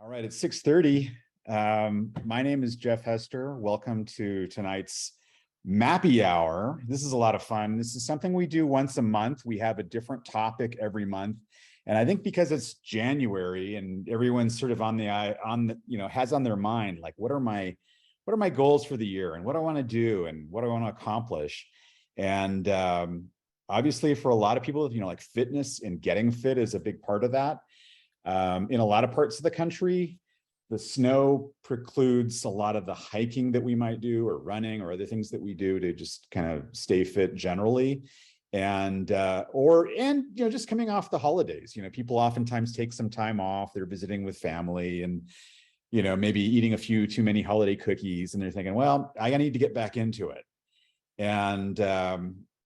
All right, it's 6:30. My name is Jeff Hester. Welcome to tonight's Mappy Hour. This is a lot of fun. This is something we do once a month. We have a different topic every month. And I think because it's January and everyone's sort of has on their mind, like, what are my goals for the year and what do I want to do and what do I want to accomplish? And obviously for a lot of people, like fitness and getting fit is a big part of that. In a lot of parts of the country, the snow precludes a lot of the hiking that we might do or running or other things that we do to just kind of stay fit generally. And just coming off the holidays, people oftentimes take some time off. They're visiting with family and, maybe eating a few too many holiday cookies. And they're thinking, well, I need to get back into it. And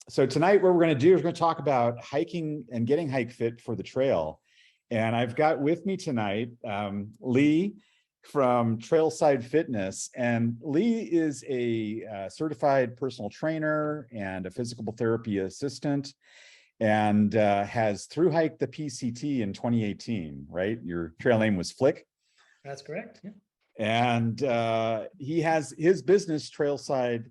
so tonight what we're going to do is we're going to talk about hiking and getting hike fit for the trail. And I've got with me tonight Lee from Trailside Fitness. And Lee is a certified personal trainer and a physical therapy assistant and has through hiked the PCT in 2018, right? Your trail name was Flick? That's correct. Yeah. And he has his business, Trailside,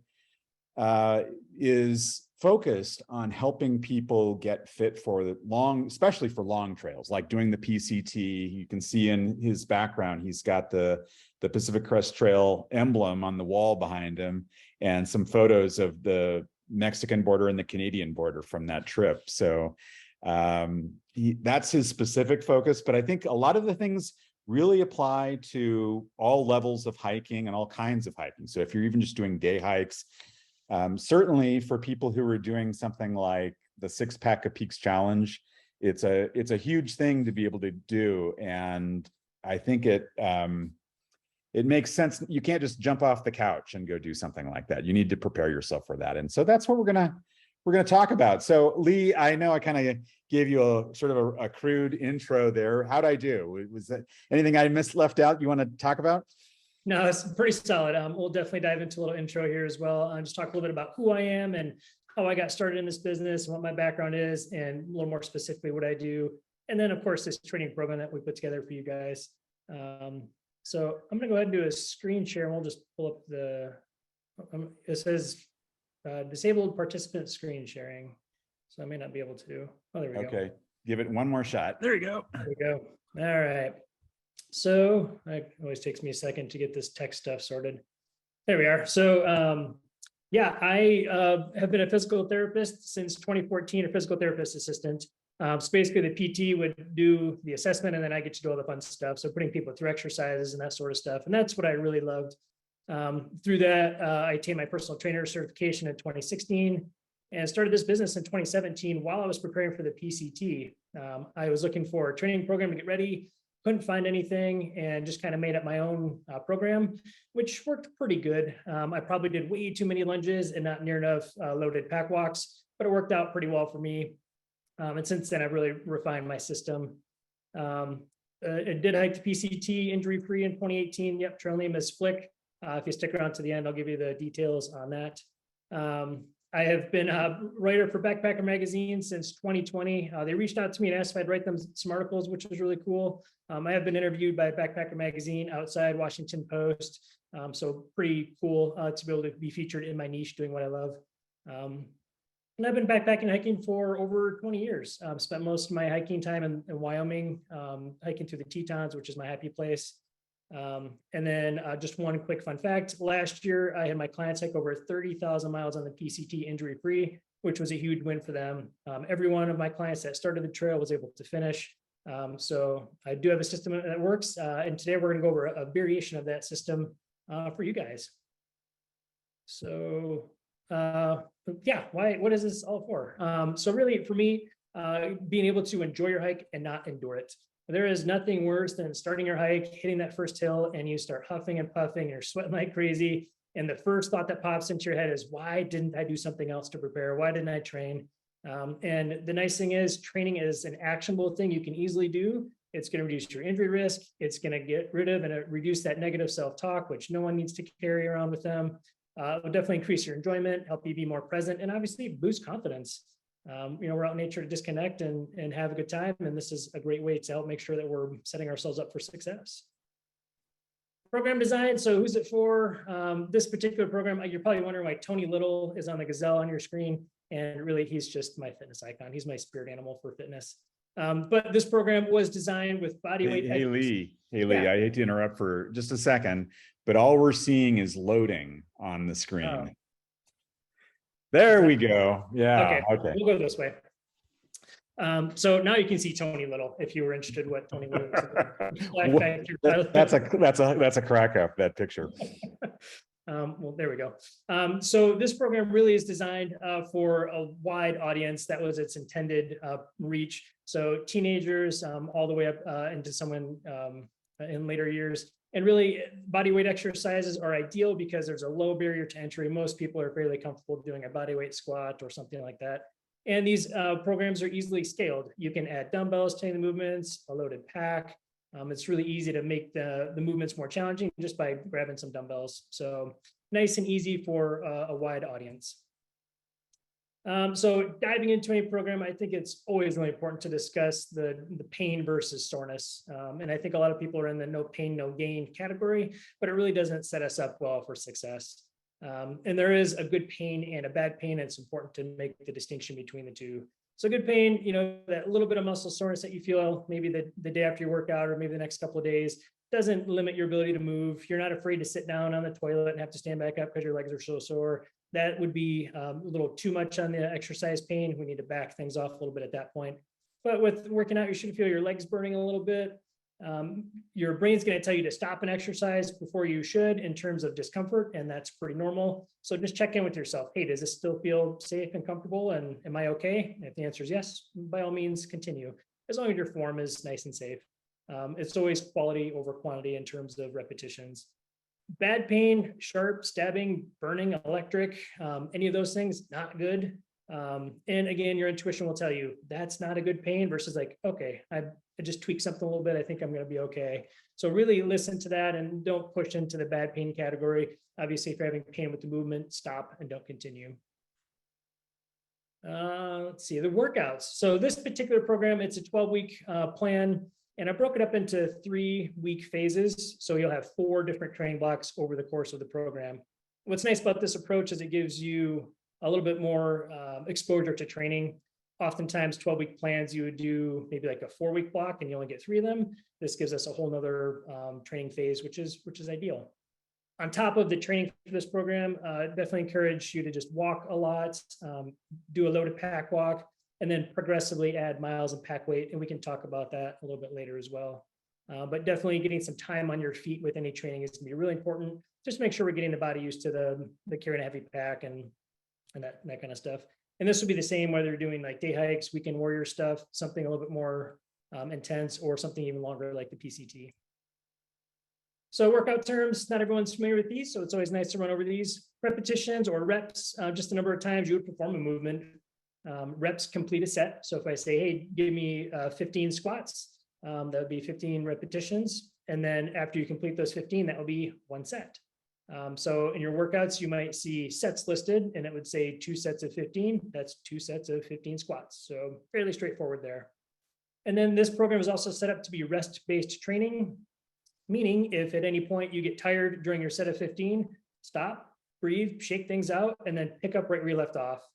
is focused on helping people get fit for the especially for long trails, like doing the PCT. You can see in his background, he's got the Pacific Crest Trail emblem on the wall behind him and some photos of the Mexican border and the Canadian border from that trip. So that's his specific focus. But I think a lot of the things really apply to all levels of hiking and all kinds of hiking. So if you're even just doing day hikes, certainly for people who are doing something like the 6-Pack of Peaks Challenge, it's a huge thing to be able to do. And I think it makes sense. You can't just jump off the couch and go do something like that. You need to prepare yourself for that. And so that's what we're gonna talk about. So Lee, I know I kind of gave you a sort of a crude intro there. How'd I do? Was that anything I left out you want to talk about? No, it's pretty solid. We'll definitely dive into a little intro here as well. Just talk a little bit about who I am and how I got started in this business and what my background is, and a little more specifically what I do. And then, of course, this training program that we put together for you guys. So I'm going to go ahead and do a screen share, and we'll just pull up it says disabled participant screen sharing. So I may not be able to. Oh, there we go. Okay, give it one more shot. There you go. There we go. All right. So it always takes me a second to get this tech stuff sorted. There we are. So I have been a physical therapist since 2014, a physical therapist assistant. So basically the PT would do the assessment and then I get to do all the fun stuff. So putting people through exercises and that sort of stuff. And that's what I really loved. Through that, I attained my personal trainer certification in 2016 and started this business in 2017 while I was preparing for the PCT. I was looking for a training program to get ready. Couldn't find anything and just kind of made up my own program, which worked pretty good. I probably did way too many lunges and not near enough loaded pack walks, but it worked out pretty well for me. And since then, I've really refined my system. I did hike the PCT injury-free in 2018. Yep, trail name is Flick. If you stick around to the end, I'll give you the details on that. I have been a writer for Backpacker Magazine since 2020. They reached out to me and asked if I'd write them some articles, which was really cool. I have been interviewed by Backpacker Magazine, Outside, Washington Post. So pretty cool to be able to be featured in my niche doing what I love. And I've been backpacking and hiking for over 20 years. Spent most of my hiking time in Wyoming, hiking through the Tetons, which is my happy place. And then just one quick fun fact. Last year, I had my clients hike over 30,000 miles on the PCT injury-free, which was a huge win for them. Every one of my clients that started the trail was able to finish. So I do have a system that works. And today we're going to go over a variation of that system for you guys. So what is this all for? So really for me, being able to enjoy your hike and not endure it. There is nothing worse than starting your hike, hitting that first hill, and you start huffing and puffing, and you're sweating like crazy. And the first thought that pops into your head is, why didn't I do something else to prepare? Why didn't I train? And the nice thing is training is an actionable thing you can easily do. It's going to reduce your injury risk. It's going to get rid of and reduce that negative self-talk, which no one needs to carry around with them. It will definitely increase your enjoyment, help you be more present, and obviously boost confidence. We're out in nature to disconnect and have a good time. And this is a great way to help make sure that we're setting ourselves up for success. Program design. So who's it for? This particular program, you're probably wondering why Tony Little is on the gazelle on your screen. And really, he's just my fitness icon. He's my spirit animal for fitness. But this program was designed with body weight. Hey, Lee, Yeah. I hate to interrupt for just a second, but all we're seeing is loading on the screen. Oh. There we go. Yeah. Okay. We'll go this way. So now you can see Tony Little if you were interested in what Tony Little was. That's a crack up, that picture. Well, there we go. So this program really is designed for a wide audience. That was its intended reach. So teenagers all the way up into someone in later years. And really, body weight exercises are ideal because there's a low barrier to entry. Most people are fairly comfortable doing a body weight squat or something like that. And these programs are easily scaled. You can add dumbbells to the movements, a loaded pack. It's really easy to make the movements more challenging just by grabbing some dumbbells. So nice and easy for a wide audience. So diving into any program, I think it's always really important to discuss the pain versus soreness. And I think a lot of people are in the no pain, no gain category, but it really doesn't set us up well for success. And there is a good pain and a bad pain. And it's important to make the distinction between the two. So good pain, you know, that little bit of muscle soreness that you feel maybe the day after your workout or maybe the next couple of days doesn't limit your ability to move. You're not afraid to sit down on the toilet and have to stand back up because your legs are so sore. That would be a little too much on the exercise pain. We need to back things off a little bit at that point. But with working out, you should feel your legs burning a little bit. Your brain's going to tell you to stop an exercise before you should in terms of discomfort, and that's pretty normal. So just check in with yourself. Hey, does this still feel safe and comfortable? And am I okay? And if the answer is yes, by all means, continue. As long as your form is nice and safe. It's always quality over quantity in terms of repetitions. Bad pain, sharp, stabbing, burning, electric, any of those things, not good. And again, your intuition will tell you that's not a good pain versus like, okay, I just tweak something a little bit. I think I'm going to be okay. So really listen to that and don't push into the bad pain category. Obviously, if you're having pain with the movement, stop and don't continue. Let's see, the workouts. So this particular program, it's a 12-week plan. And I broke it up into 3-week phases. So you'll have 4 different training blocks over the course of the program. What's nice about this approach is it gives you a little bit more exposure to training. Oftentimes 12-week plans, you would do maybe like a 4-week block and you only get 3 of them. This gives us a whole nother training phase, which is ideal. On top of the training for this program, definitely encourage you to just walk a lot, do a loaded pack walk, and then progressively add miles and pack weight. And we can talk about that a little bit later as well. But definitely getting some time on your feet with any training is gonna be really important. Just make sure we're getting the body used to the carrying a heavy pack and that kind of stuff. And this will be the same whether you're doing like day hikes, weekend warrior stuff, something a little bit more intense, or something even longer like the PCT. So workout terms, not everyone's familiar with these, so it's always nice to run over these. Repetitions or reps, just the number of times you would perform a movement. Reps complete a set. So if I say, hey, give me 15 squats, that would be 15 repetitions. And then after you complete those 15, that will be 1 set. So in your workouts, you might see sets listed and it would say 2 sets of 15. That's 2 sets of 15 squats. So fairly straightforward there. And then this program is also set up to be rest-based training, meaning if at any point you get tired during your set of 15, stop, breathe, shake things out, and then pick up right where you left off.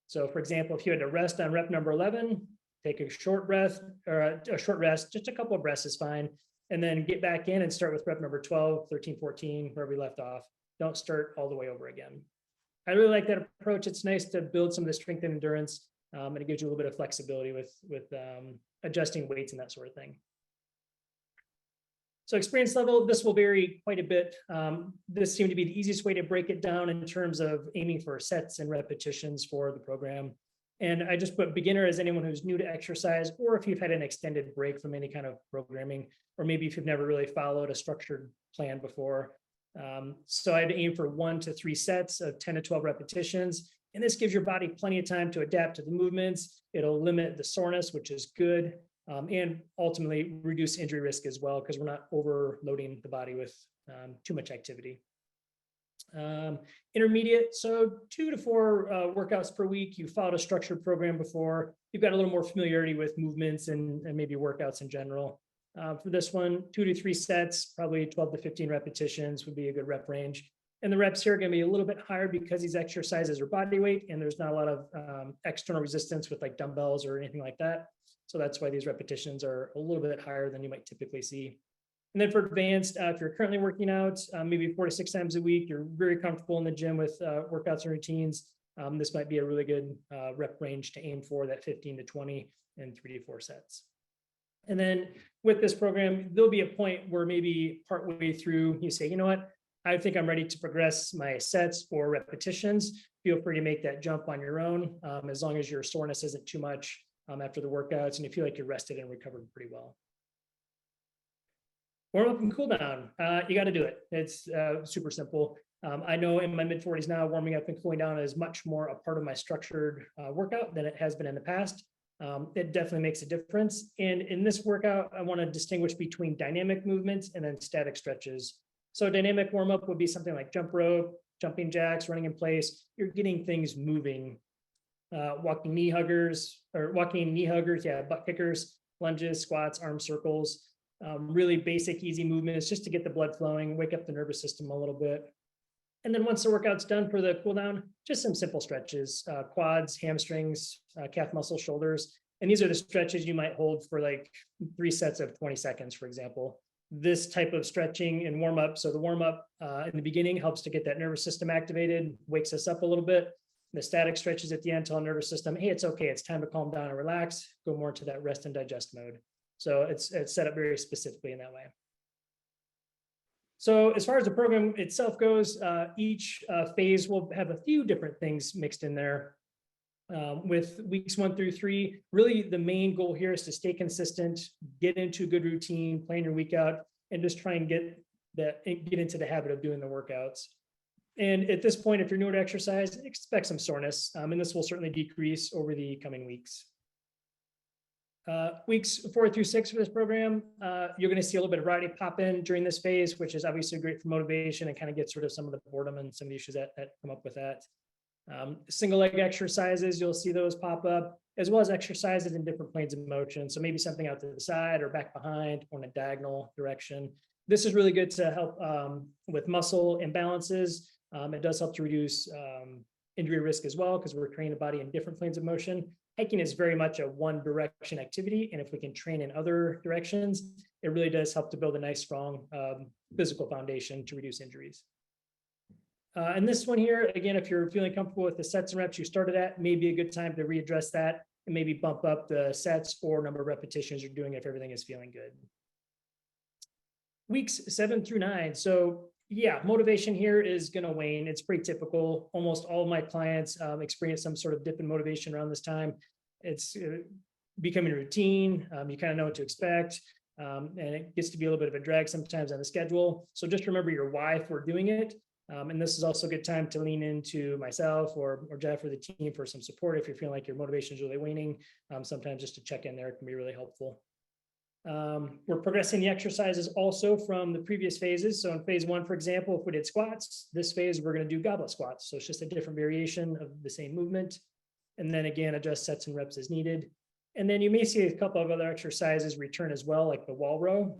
So for example, if you had to rest on rep number 11, take a short breath or a short rest, just a couple of breaths is fine. And then get back in and start with rep number 12, 13, 14, where we left off. Don't start all the way over again. I really like that approach. It's nice to build some of the strength and endurance, and it gives you a little bit of flexibility with adjusting weights and that sort of thing. So experience level, this will vary quite a bit. This seemed to be the easiest way to break it down in terms of aiming for sets and repetitions for the program. And I just put beginner as anyone who's new to exercise, or if you've had an extended break from any kind of programming, or maybe if you've never really followed a structured plan before. So I'd aim for 1 to 3 sets of 10 to 12 repetitions. And this gives your body plenty of time to adapt to the movements. It'll limit the soreness, which is good. And ultimately reduce injury risk as well, because we're not overloading the body with too much activity. Intermediate, so 2 to 4 workouts per week. You followed a structured program before. You've got a little more familiarity with movements and maybe workouts in general. For this one, 2 to 3 sets, probably 12 to 15 repetitions would be a good rep range. And the reps here are going to be a little bit higher because these exercises are body weight and there's not a lot of external resistance with like dumbbells or anything like that. So that's why these repetitions are a little bit higher than you might typically see. And then for advanced, if you're currently working out, maybe 4 to 6 times a week, you're very comfortable in the gym with workouts and routines. This might be a really good rep range to aim for, that 15 to 20 and 3 to 4 sets. And then with this program, there'll be a point where maybe partway through you say, you know what, I think I'm ready to progress my sets or repetitions. Feel free to make that jump on your own, as long as your soreness isn't too much after the workouts and you feel like you're rested and recovered pretty well. Warm up and cool down. You got to do it. It's super simple. I know in my mid 40s now, warming up and cooling down is much more a part of my structured workout than it has been in the past. It definitely makes a difference. And in this workout, I want to distinguish between dynamic movements and then static stretches. So dynamic warm up would be something like jump rope, jumping jacks, running in place. You're getting things moving. Walking knee huggers, yeah, butt kickers, lunges, squats, arm circles. Really basic, easy movements just to get the blood flowing, wake up the nervous system a little bit. And then once the workout's done for the cool down, just some simple stretches, quads, hamstrings, calf muscle, shoulders. And these are the stretches you might hold for like 3 sets of 20 seconds, for example. This type of stretching and warm up. So the warm up in the beginning helps to get that nervous system activated, wakes us up a little bit. The static stretches at the end tell the nervous system, hey, it's okay. It's time to calm down and relax, go more into that rest and digest mode. So it's set up very specifically in that way. So as far as the program itself goes, each phase will have a few different things mixed in there. With weeks 1 through 3, really the main goal here is to stay consistent, get into a good routine, plan your week out, and just try and get into the habit of doing the workouts. And at this point, if you're new to exercise, expect some soreness, and this will certainly decrease over the coming weeks. Weeks 4 through 6 for this program, you're going to see a little bit of variety pop in during this phase, which is obviously great for motivation and kind of gets rid of some of the boredom and some of the issues that come up with that. Single leg exercises, you'll see those pop up, as well as exercises in different planes of motion. So maybe something out to the side or back behind or in a diagonal direction. This is really good to help with muscle imbalances. It does help to reduce injury risk as well, because we're training the body in different planes of motion. Hiking is very much a one direction activity. And if we can train in other directions, it really does help to build a nice, strong physical foundation to reduce injuries. And this one here, again, if you're feeling comfortable with the sets and reps you started at, maybe a good time to readdress that and maybe bump up the sets or number of repetitions you're doing if everything is feeling good. Weeks 7 through 9. So yeah, motivation here is going to wane. It's pretty typical. Almost all of my clients experience some sort of dip in motivation around this time. It's becoming a routine. You kind of know what to expect. And it gets to be a little bit of a drag sometimes on the schedule. So just remember your why for doing it. And this is also a good time to lean into myself or Jeff or the team for some support if you're feeling like your motivation is really waning. Sometimes just to check in there can be really helpful. We're progressing the exercises also from the previous phases. So in phase 1, for example, if we did squats, this phase we're going to do goblet squats. So it's just a different variation of the same movement. And then again, adjust sets and reps as needed. And then you may see a couple of other exercises return as well, like the wall row.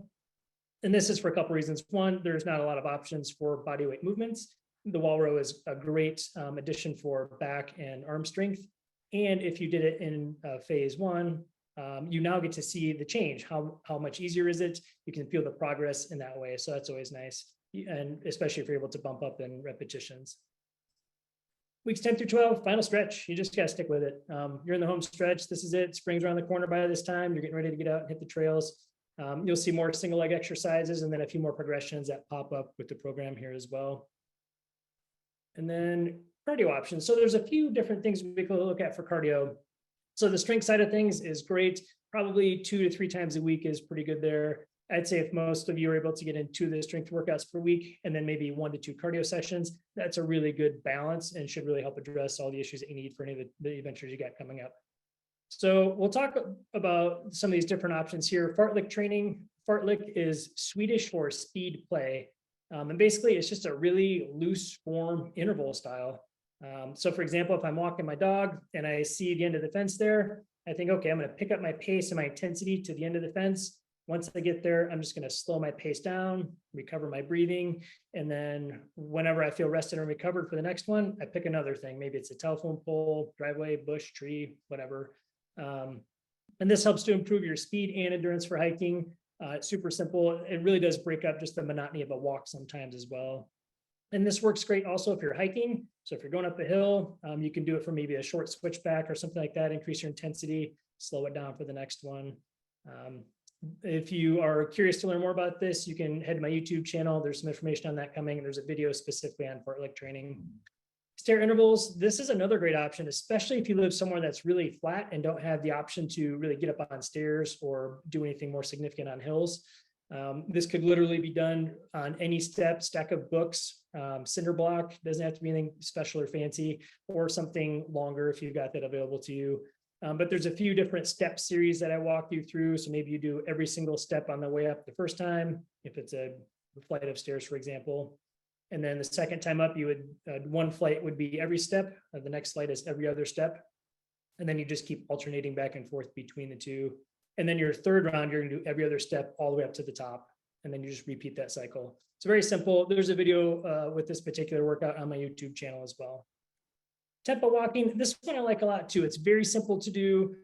And this is for a couple of reasons. One, there's not a lot of options for bodyweight movements. The wall row is a great addition for back and arm strength. And if you did it in phase 1, you now get to see the change. How much easier is it? You can feel the progress in that way. So that's always nice. And especially if you're able to bump up in repetitions. Weeks 10 through 12, final stretch. You just got to stick with it. You're in the home stretch. This is it. Spring's around the corner by this time. You're getting ready to get out and hit the trails. You'll see more single leg exercises and then a few more progressions that pop up with the program here as well. And then cardio options. So there's a few different things we could look at for cardio. So the strength side of things is great. Probably 2 to 3 times a week is pretty good there. I'd say if most of you are able to get in 2 of the strength workouts per week and then maybe 1 to 2 cardio sessions, that's a really good balance and should really help address all the issues that you need for any of the adventures you got coming up. So we'll talk about some of these different options here. Fartlek training. Fartlek is Swedish for speed play. And basically it's just a really loose form interval style. So for example, if I'm walking my dog and I see the end of the fence there, I think, okay, I'm going to pick up my pace and my intensity to the end of the fence. Once I get there, I'm just going to slow my pace down, recover my breathing. And then whenever I feel rested and recovered for the next one, I pick another thing. Maybe it's a telephone pole, driveway, bush, tree, whatever. And this helps to improve your speed and endurance for hiking. It's super simple. It really does break up just the monotony of a walk sometimes as well. And this works great also if you're hiking. So if you're going up a hill, you can do it for maybe a short switchback or something like that, increase your intensity, slow it down for the next one. If you are curious to learn more about this, you can head to my YouTube channel. There's some information on that coming. There's a video specifically on fartlek training. Stair intervals, this is another great option, especially if you live somewhere that's really flat and don't have the option to really get up on stairs or do anything more significant on hills. This could literally be done on any step, stack of books, cinder block, doesn't have to be anything special or fancy, or something longer if you've got that available to you. But there's a few different step series that I walk you through. So maybe you do every single step on the way up the first time, if it's a flight of stairs, for example. And then the second time up, you would, one flight would be every step. The next flight is every other step. And then you just keep alternating back and forth between the two. And then your third round, you're gonna do every other step all the way up to the top. And then you just repeat that cycle. It's very simple. There's a video with this particular workout on my YouTube channel as well. Tempo walking, this one I like a lot too. It's very simple to do.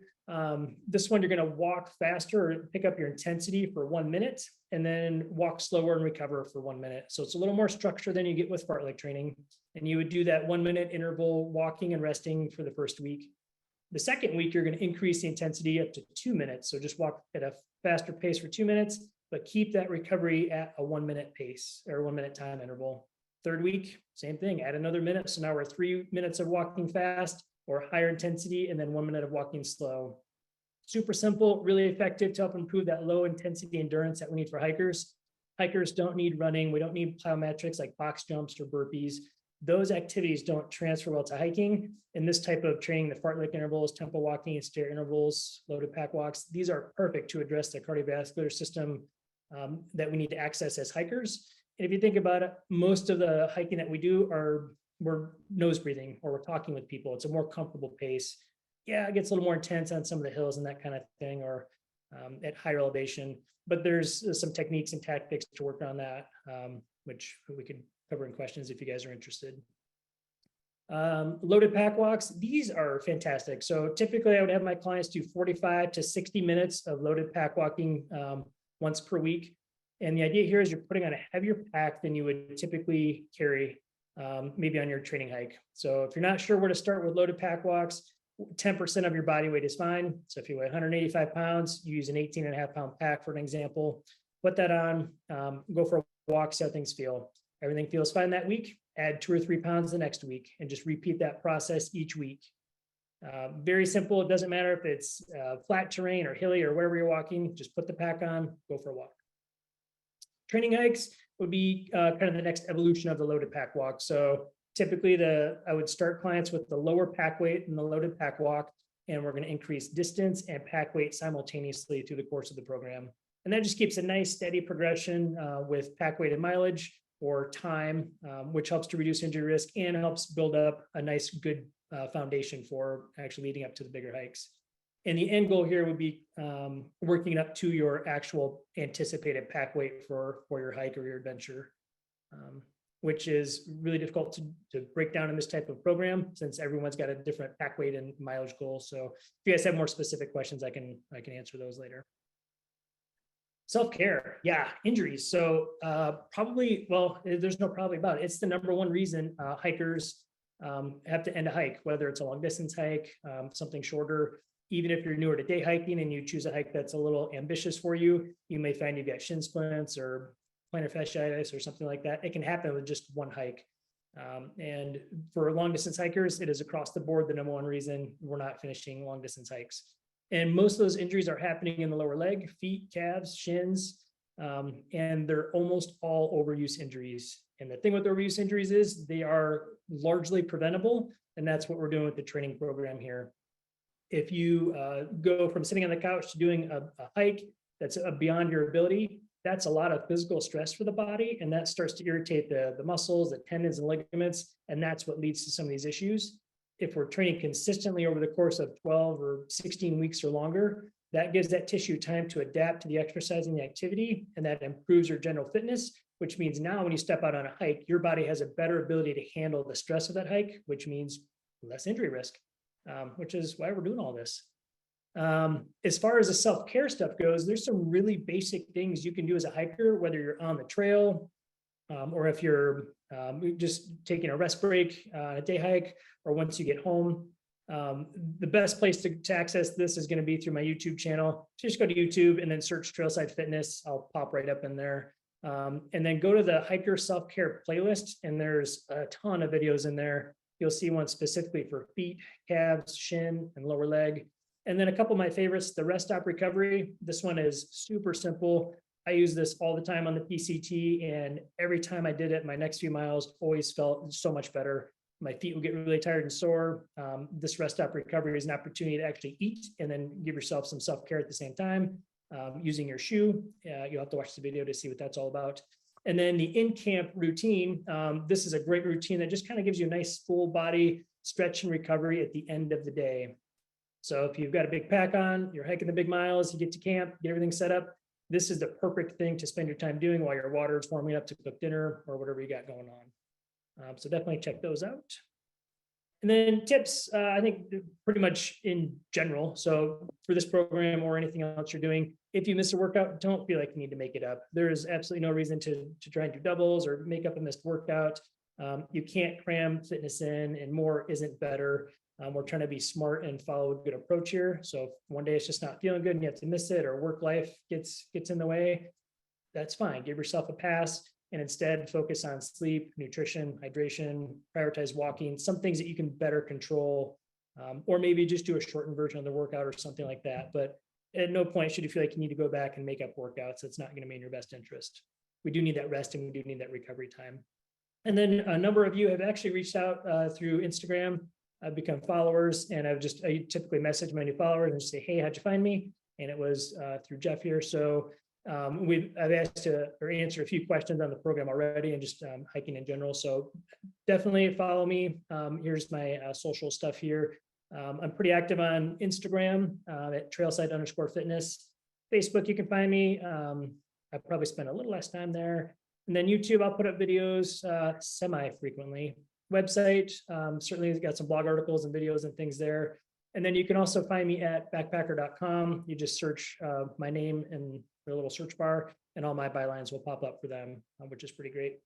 This one, you're gonna walk faster or pick up your intensity for 1 minute and then walk slower and recover for 1 minute. So it's a little more structure than you get with fartlek training. And you would do that 1 minute interval walking and resting for the first week. The second week, you're going to increase the intensity up to 2 minutes. So just walk at a faster pace for 2 minutes, but keep that recovery at a 1 minute pace or 1 minute time interval. Third week, same thing, add another minute. So now we're 3 minutes of walking fast or higher intensity, and then 1 minute of walking slow. Super simple, really effective to help improve that low intensity endurance that we need for hikers. Hikers don't need running. We don't need plyometrics like box jumps or burpees. Those activities don't transfer well to hiking. In this type of training, the fartlek intervals, tempo walking, and stair intervals, loaded pack walks, these are perfect to address the cardiovascular system that we need to access as hikers. And if you think about it, most of the hiking that we do we're nose breathing or we're talking with people. It's a more comfortable pace. Yeah, it gets a little more intense on some of the hills and that kind of thing, or at higher elevation. But there's some techniques and tactics to work on that, which we could cover in questions if you guys are interested. Loaded pack walks, these are fantastic. So typically I would have my clients do 45 to 60 minutes of loaded pack walking once per week. And the idea here is you're putting on a heavier pack than you would typically carry maybe on your training hike. So if you're not sure where to start with loaded pack walks, 10% of your body weight is fine. So if you weigh 185 pounds, you use an 18.5 pound pack for an example, put that on, go for a walk, see how things feel. Everything feels fine that week, add 2 or 3 pounds the next week, and just repeat that process each week. Very simple. It doesn't matter if it's flat terrain or hilly or wherever you're walking, just put the pack on, go for a walk. Training hikes would be kind of the next evolution of the loaded pack walk. So typically I would start clients with the lower pack weight and the loaded pack walk, and we're going to increase distance and pack weight simultaneously through the course of the program. And that just keeps a nice steady progression with pack weight and mileage or time, which helps to reduce injury risk and helps build up a nice, good foundation for actually leading up to the bigger hikes. And the end goal here would be working up to your actual anticipated pack weight for your hike or your adventure, which is really difficult to break down in this type of program since everyone's got a different pack weight and mileage goal. So if you guys have more specific questions, I can answer those later. Self-care, yeah, injuries. So probably, well, there's no probably about it. It's the #1 reason hikers have to end a hike, whether it's a long distance hike, something shorter. Even if you're newer to day hiking and you choose a hike that's a little ambitious for you, you may find you've got shin splints or plantar fasciitis or something like that. It can happen with just one hike. And for long distance hikers, it is across the board the #1 reason we're not finishing long distance hikes. And most of those injuries are happening in the lower leg, feet, calves, shins, and they're almost all overuse injuries. And the thing with overuse injuries is they are largely preventable, and that's what we're doing with the training program here. If you go from sitting on the couch to doing a hike that's beyond your ability, that's a lot of physical stress for the body, and that starts to irritate the muscles, the tendons and ligaments, and that's what leads to some of these issues. If we're training consistently over the course of 12 or 16 weeks or longer, that gives that tissue time to adapt to the exercise and the activity, and that improves your general fitness, which means now when you step out on a hike, your body has a better ability to handle the stress of that hike, which means less injury risk, which is why we're doing all this. As far as the self-care stuff goes, there's some really basic things you can do as a hiker, whether you're on the trail, or if you're just taking a rest break, a day hike, or once you get home. The best place to access this is going to be through my YouTube channel. So just go to YouTube and then search Trailside Fitness. I'll pop right up in there. And then go to the hiker self-care playlist, and there's a ton of videos in there. You'll see one specifically for feet, calves, shin, and lower leg. And then a couple of my favorites, the rest stop recovery. This one is super simple. I use this all the time on the PCT, and every time I did it, my next few miles always felt so much better. My feet would get really tired and sore. This rest stop recovery is an opportunity to actually eat and then give yourself some self-care at the same time, using your shoe. You'll have to watch the video to see what that's all about. And then the in-camp routine. This is a great routine that just kind of gives you a nice full body stretch and recovery at the end of the day. So if you've got a big pack on, you're hiking the big miles, you get to camp, get everything set up, this is the perfect thing to spend your time doing while your water is warming up to cook dinner or whatever you got going on. So definitely check those out. And then tips, I think pretty much in general. So for this program or anything else you're doing, if you miss a workout, don't feel like you need to make it up. There is absolutely no reason to try and do doubles or make up a missed workout. You can't cram fitness in, and more isn't better. We're trying to be smart and follow a good approach here. So if one day it's just not feeling good and you have to miss it, or work life gets in the way, that's fine. Give yourself a pass and instead focus on sleep, nutrition, hydration, prioritize walking, some things that you can better control, or maybe just do a shortened version of the workout or something like that. But at no point should you feel like you need to go back and make up workouts. That's not going to be in your best interest. We do need that rest, and we do need that recovery time. And then a number of you have actually reached out through Instagram. I've become followers, and I typically message my new followers and say, hey, how'd you find me? And it was through Jeff here. So I've asked to or answer a few questions on the program already, and just hiking in general. So definitely follow me. Here's my social stuff here. I'm pretty active on Instagram at Trailside_fitness. Facebook, you can find me. I probably spend a little less time there. And then YouTube, I'll put up videos semi-frequently. Website, certainly has got some blog articles and videos and things there. And then you can also find me at backpacker.com. You just search my name in the little search bar, and all my bylines will pop up for them, which is pretty great.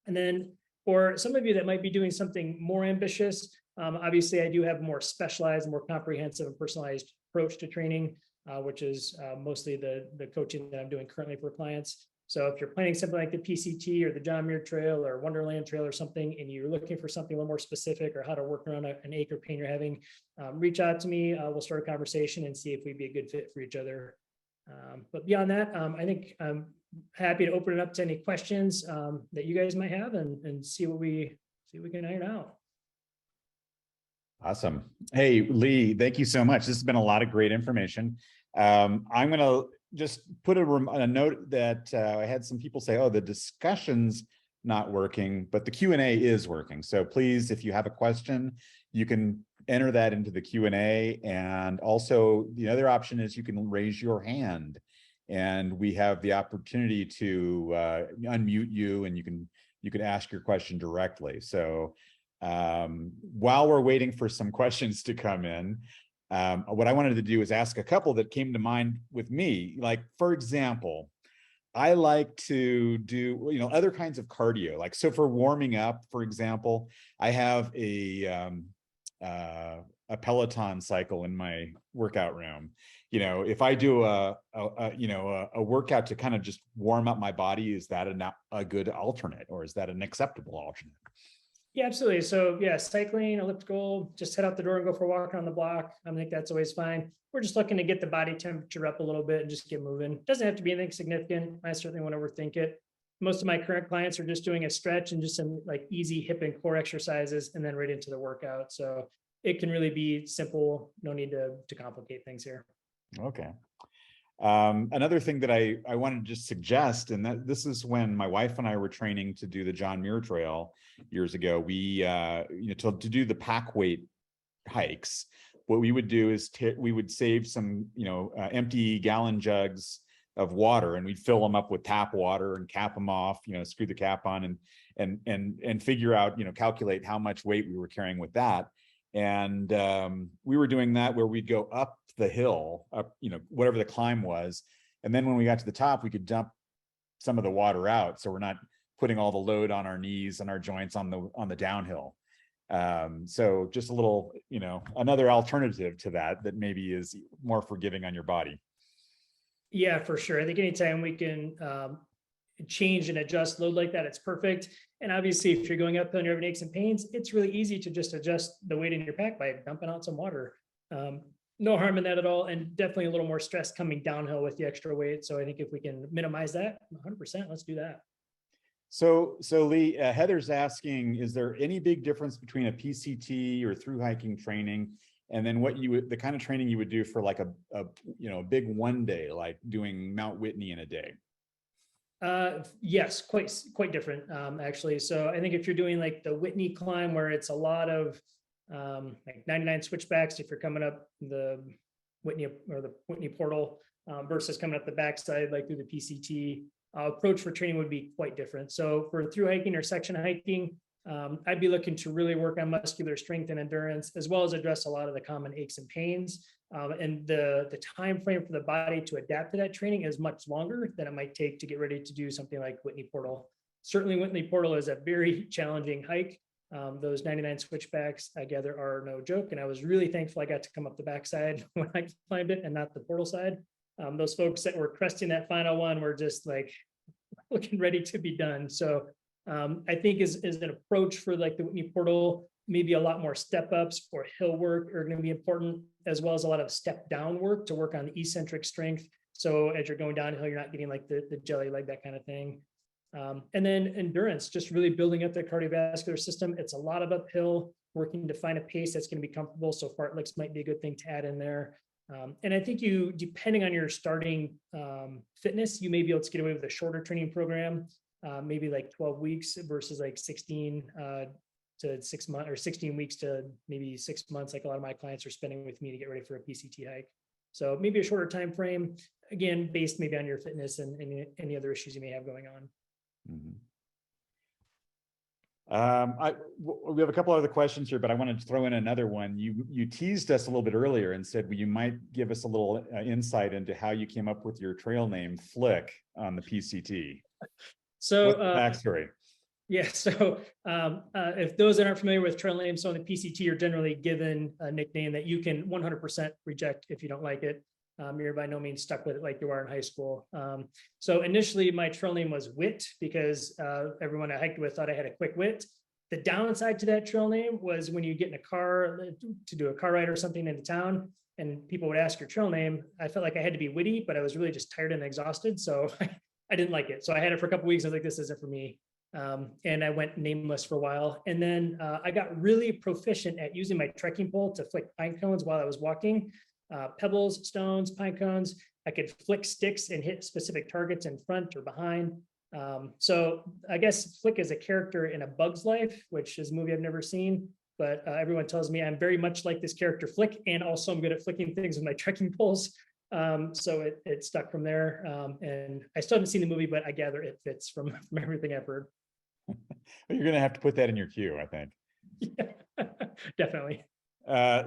And then for some of you that might be doing something more ambitious, obviously I do have a more specialized, more comprehensive and personalized approach to training, which is mostly the coaching that I'm doing currently for clients. So if you're planning something like the PCT or the John Muir Trail or Wonderland Trail or something, and you're looking for something a little more specific, or how to work around an ache or pain you're having, reach out to me. We'll start a conversation and see if we'd be a good fit for each other. But beyond that, I think I'm happy to open it up to any questions that you guys might have, and see what we can iron out. Awesome. Hey, Lee, thank you so much. This has been a lot of great information. I'm going to just put a note that I had some people say, oh, the discussion's not working, but the Q&A is working. So please, if you have a question, you can enter that into the Q&A. And also the other option is you can raise your hand, and we have the opportunity to unmute you, and you can ask your question directly. So while we're waiting for some questions to come in, what I wanted to do is ask a couple that came to mind with me. Like, for example, I like to do, other kinds of cardio. Like, so for warming up, for example, I have a Peloton cycle in my workout room. If I do a workout to kind of just warm up my body, is that a good alternate, or is that an acceptable alternate? Yeah, absolutely. So yeah, cycling, elliptical, just head out the door and go for a walk around the block. I think that's always fine. We're just looking to get the body temperature up a little bit and just get moving. Doesn't have to be anything significant. I certainly won't overthink it. Most of my current clients are just doing a stretch and just some like easy hip and core exercises, and then right into the workout. So it can really be simple. No need to complicate things here. Okay. Another thing that I wanted to just suggest, and that this is when my wife and I were training to do the John Muir Trail years ago, we, to do the pack weight hikes, what we would do is we would save some, empty gallon jugs of water, and we'd fill them up with tap water and cap them off, screw the cap on, and figure out, calculate how much weight we were carrying with that. And we were doing that where we'd go up the hill, up, whatever the climb was. And then when we got to the top, we could dump some of the water out. So we're not putting all the load on our knees and our joints on the downhill. So just a little, another alternative to that maybe is more forgiving on your body. Yeah, for sure. I think anytime we can change and adjust load like that, it's perfect. And obviously, if you're going uphill and you're having aches and pains, it's really easy to just adjust the weight in your pack by dumping out some water. No harm in that at all, and definitely a little more stress coming downhill with the extra weight. So I think if we can minimize that, 100%, let's do that. So Lee, Heather's asking, is there any big difference between a PCT or through hiking training, and then the kind of training you would do for like a big one day, like doing Mount Whitney in a day? Yes, quite different, actually. So I think if you're doing like the Whitney climb, where it's a lot of like 99 switchbacks, if you're coming up the Whitney or the Whitney portal, versus coming up the backside, like through the PCT, approach for training would be quite different. So for through hiking or section hiking, I'd be looking to really work on muscular strength and endurance, as well as address a lot of the common aches and pains. And the time frame for the body to adapt to that training is much longer than it might take to get ready to do something like Whitney Portal. Certainly Whitney Portal is a very challenging hike. Those 99 switchbacks, I gather, are no joke. And I was really thankful I got to come up the backside when I climbed it and not the portal side. Those folks that were cresting that final one were just like looking ready to be done. So I think is an approach for like the Whitney Portal, maybe a lot more step ups or hill work are going to be important, as well as a lot of step down work to work on the eccentric strength. So as you're going downhill, you're not getting like the jelly leg, that kind of thing. And then endurance, just really building up the cardiovascular system. It's a lot of uphill, working to find a pace that's going to be comfortable. So fartleks might be a good thing to add in there. And I think depending on your starting fitness, you may be able to get away with a shorter training program, maybe like 12 weeks versus like 16 to 6 months, or 16 weeks to maybe 6 months, like a lot of my clients are spending with me to get ready for a PCT hike. So maybe a shorter time frame, again, based maybe on your fitness and any other issues you may have going on. Mm-hmm. We have a couple other questions here, but I wanted to throw in another one. You teased us a little bit earlier and said, well, you might give us a little insight into how you came up with your trail name Flick on the PCT. So what's the backstory? Yeah, so if those that aren't familiar with trail names, so on the PCT, you're generally given a nickname that you can 100% reject if you don't like it. You're by no means stuck with it like you are in high school. So initially my trail name was Wit, because everyone I hiked with thought I had a quick wit. The downside to that trail name was when you get in a car to do a car ride or something into town, and people would ask your trail name, I felt like I had to be witty, but I was really just tired and exhausted. So I didn't like it. So I had it for a couple of weeks. I was like, this isn't for me. And I went nameless for a while. And then I got really proficient at using my trekking pole to flick pine cones while I was walking. Pebbles, stones, pine cones. I could flick sticks and hit specific targets in front or behind. So I guess Flick is a character in A Bug's Life, which is a movie I've never seen, but everyone tells me I'm very much like this character Flick, and also I'm good at flicking things with my trekking poles. So it stuck from there. And I still haven't seen the movie, but I gather it fits from everything I've heard. You're going to have to put that in your queue, I think. Yeah, definitely.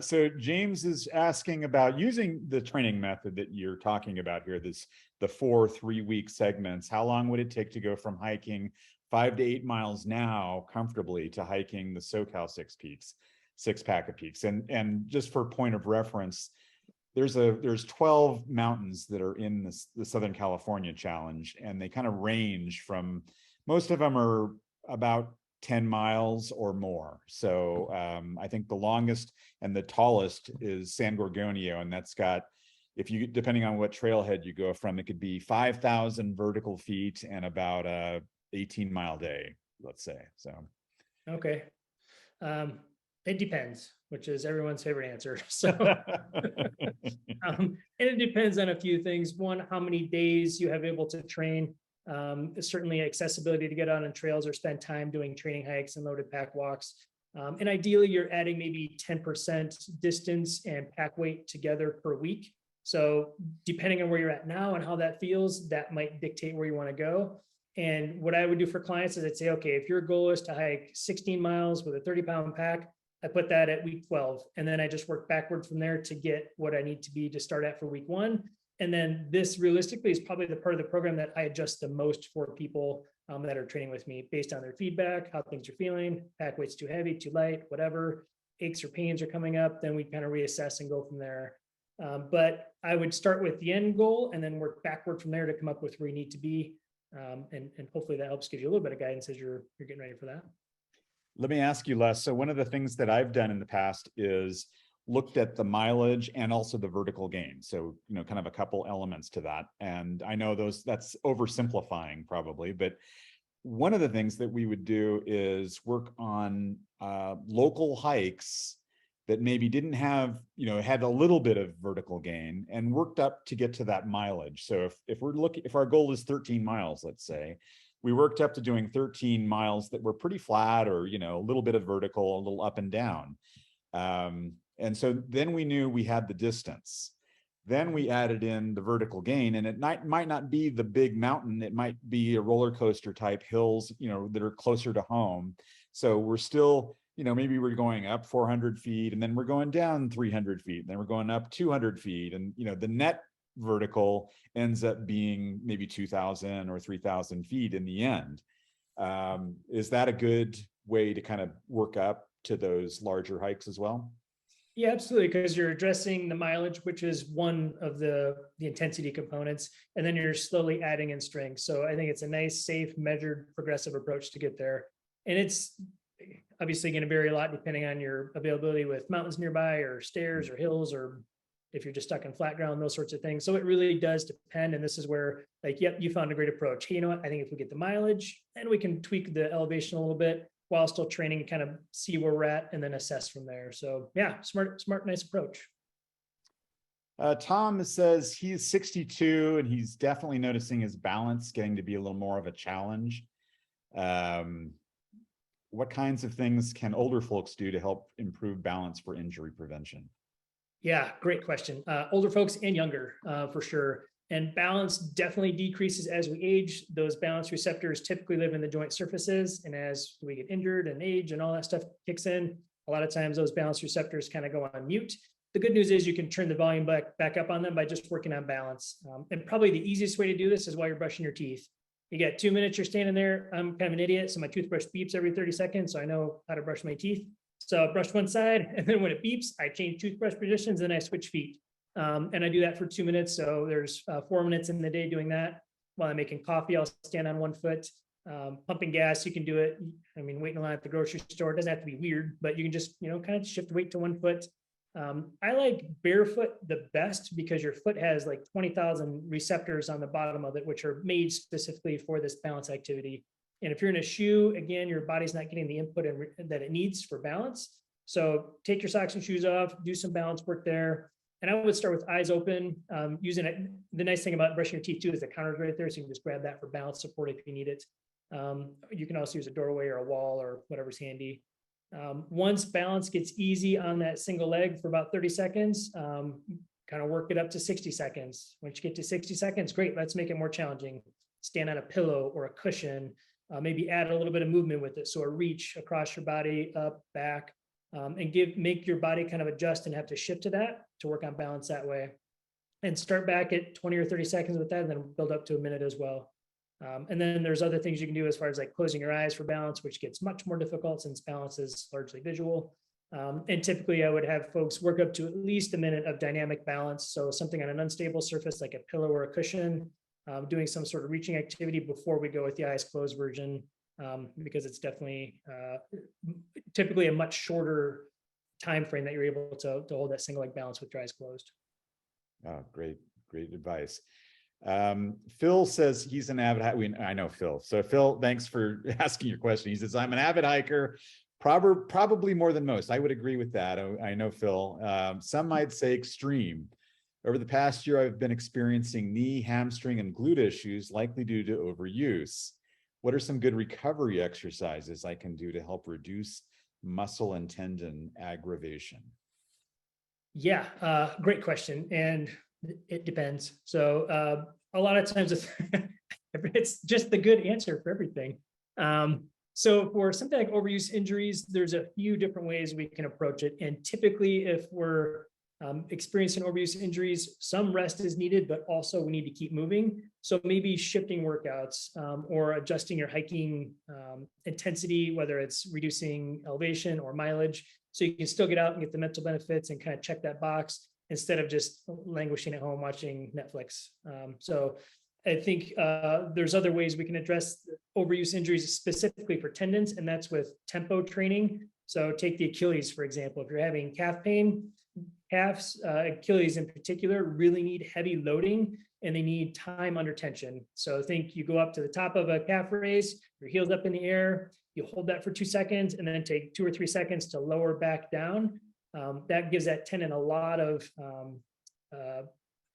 So James is asking about using the training method that you're talking about here, the 4 3-week segments. How long would it take to go from hiking 5 to 8 miles now comfortably to hiking the SoCal six pack of peaks? And just for point of reference, there's 12 mountains that are in the Southern California Challenge, and they kind of range from, most of them are about 10 miles or more. So I think the longest and the tallest is San Gorgonio, and that's got, depending on what trailhead you go from, it could be 5,000 vertical feet and about a 18-mile day, let's say. So okay. It depends, which is everyone's favorite answer. So and it depends on a few things. One, how many days you have able to train. Certainly accessibility to get out on trails or spend time doing training hikes and loaded pack walks. And ideally, you're adding maybe 10% distance and pack weight together per week. So depending on where you're at now and how that feels, that might dictate where you want to go. And what I would do for clients is I'd say, okay, if your goal is to hike 16 miles with a 30-pound pack, I put that at week 12. And then I just work backward from there to get what I need to be to start at for week 1. And then this realistically is probably the part of the program that I adjust the most for people that are training with me based on their feedback, how things are feeling, pack weight's too heavy, too light, whatever, aches or pains are coming up, then we kind of reassess and go from there. But I would start with the end goal and then work backward from there to come up with where you need to be. And hopefully that helps give you a little bit of guidance as you're getting ready for that. Let me ask you, Les. So one of the things that I've done in the past is looked at the mileage and also the vertical gain. So, kind of a couple elements to that. And I know that's oversimplifying probably, but one of the things that we would do is work on local hikes that maybe didn't have, had a little bit of vertical gain and worked up to get to that mileage. So if our goal is 13 miles, let's say, we worked up to doing 13 miles that were pretty flat or, a little bit of vertical, a little up and down. And so then we knew we had the distance. Then we added in the vertical gain, and it might not be the big mountain. It might be a roller coaster type hills, that are closer to home. So we're still, maybe we're going up 400 feet and then we're going down 300 feet. And then we're going up 200 feet. And, the net vertical ends up being maybe 2,000 or 3,000 feet in the end. Is that a good way to kind of work up to those larger hikes as well? Yeah, absolutely. Because you're addressing the mileage, which is one of the intensity components, and then you're slowly adding in strength. So I think it's a nice, safe, measured, progressive approach to get there. And it's obviously going to vary a lot depending on your availability with mountains nearby or stairs or hills, or if you're just stuck in flat ground, those sorts of things. So it really does depend. And this is where, yep, you found a great approach. Hey, you know what? I think if we get the mileage, then we can tweak the elevation a little bit while still training and kind of see where we're at and then assess from there. So yeah, smart, nice approach. Tom says he's 62 and he's definitely noticing his balance getting to be a little more of a challenge. What kinds of things can older folks do to help improve balance for injury prevention? Yeah, great question. Older folks and younger, for sure. And balance definitely decreases as we age. Those balance receptors typically live in the joint surfaces. And as we get injured and age and all that stuff kicks in, a lot of times those balance receptors kind of go on mute. The good news is you can turn the volume back up on them by just working on balance. And probably the easiest way to do this is while you're brushing your teeth. You got 2 minutes, you're standing there. I'm kind of an idiot, so my toothbrush beeps every 30 seconds, so I know how to brush my teeth. So I brush one side, and then when it beeps, I change toothbrush positions, and I switch feet. And I do that for 2 minutes. So there's 4 minutes in the day doing that. While I'm making coffee, I'll stand on one foot. Pumping gas, you can do it. I mean, waiting in line at the grocery store, it doesn't have to be weird, but you can just, kind of shift weight to one foot. I like barefoot the best because your foot has like 20,000 receptors on the bottom of it, which are made specifically for this balance activity. And if you're in a shoe, again, your body's not getting the input that it needs for balance. So take your socks and shoes off, do some balance work there. And I would start with eyes open, using it. The nice thing about brushing your teeth too is the counter's right there. So you can just grab that for balance support if you need it. You can also use a doorway or a wall or whatever's handy. Once balance gets easy on that single leg for about 30 seconds, kind of work it up to 60 seconds. Once you get to 60 seconds, great, let's make it more challenging. Stand on a pillow or a cushion, maybe add a little bit of movement with it. So a reach across your body, up, back, and make your body kind of adjust and have to shift to that to work on balance that way. And start back at 20 or 30 seconds with that, and then build up to a minute as well. And then there's other things you can do as far as like closing your eyes for balance, which gets much more difficult since balance is largely visual. And typically I would have folks work up to at least a minute of dynamic balance. So something on an unstable surface like a pillow or a cushion, doing some sort of reaching activity before we go with the eyes closed version, because it's definitely typically a much shorter time frame that you're able to hold that single leg balance with your eyes closed. Oh, great advice. Phil says he's an avid hiker. I know Phil. So Phil, thanks for asking your question. He says, I'm an avid hiker, probably more than most. I would agree with that. I know Phil. Some might say extreme. Over the past year, I've been experiencing knee, hamstring, and glute issues, likely due to overuse. What are some good recovery exercises I can do to help reduce muscle and tendon aggravation? Yeah, great question. And it depends. So a lot of times it's just the good answer for everything. So for something like overuse injuries, there's a few different ways we can approach it. And typically if we're experiencing overuse injuries, some rest is needed, but also we need to keep moving. So maybe shifting workouts or adjusting your hiking intensity, whether it's reducing elevation or mileage, so you can still get out and get the mental benefits and kind of check that box instead of just languishing at home watching Netflix. So I think there's other ways we can address overuse injuries specifically for tendons, and that's with tempo training. So take the Achilles, for example. If you're having calf pain, calves, Achilles in particular, really need heavy loading and they need time under tension. So think you go up to the top of a calf raise, your heels up in the air, you hold that for 2 seconds and then take 2 or 3 seconds to lower back down. That gives that tendon a lot of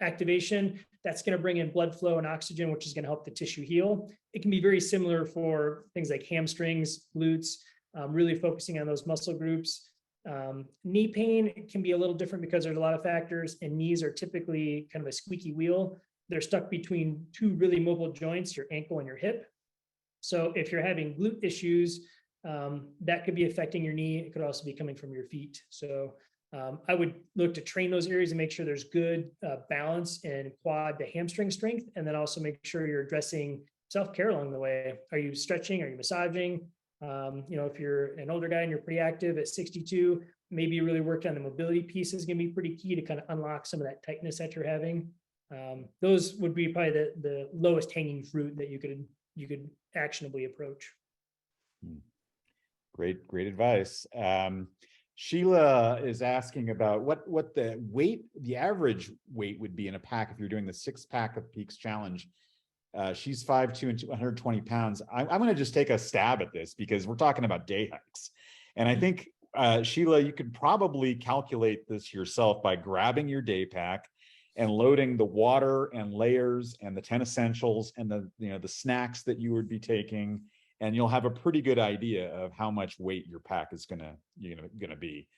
activation. That's going to bring in blood flow and oxygen, which is going to help the tissue heal. It can be very similar for things like hamstrings, glutes, really focusing on those muscle groups. Knee pain can be a little different because there's a lot of factors, and knees are typically kind of a squeaky wheel. They're stuck between two really mobile joints, your ankle and your hip. So if you're having glute issues, that could be affecting your knee. It could also be coming from your feet. So I would look to train those areas and make sure there's good balance in quad to hamstring strength, and then also make sure you're addressing self-care along the way. Are you stretching? Are you massaging? If you're an older guy and you're pretty active at 62, maybe you really work on the mobility piece is going to be pretty key to kind of unlock some of that tightness that you're having. Those would be probably the lowest hanging fruit that you could actionably approach. Great advice. Sheila is asking about what the average weight would be in a pack if you're doing the 6-pack of Peaks challenge. She's 5'2" and 220 pounds. I'm going to just take a stab at this because we're talking about day hikes. And I think, Sheila, you could probably calculate this yourself by grabbing your day pack and loading the water and layers and the 10 essentials and the snacks that you would be taking. And you'll have a pretty good idea of how much weight your pack is gonna be.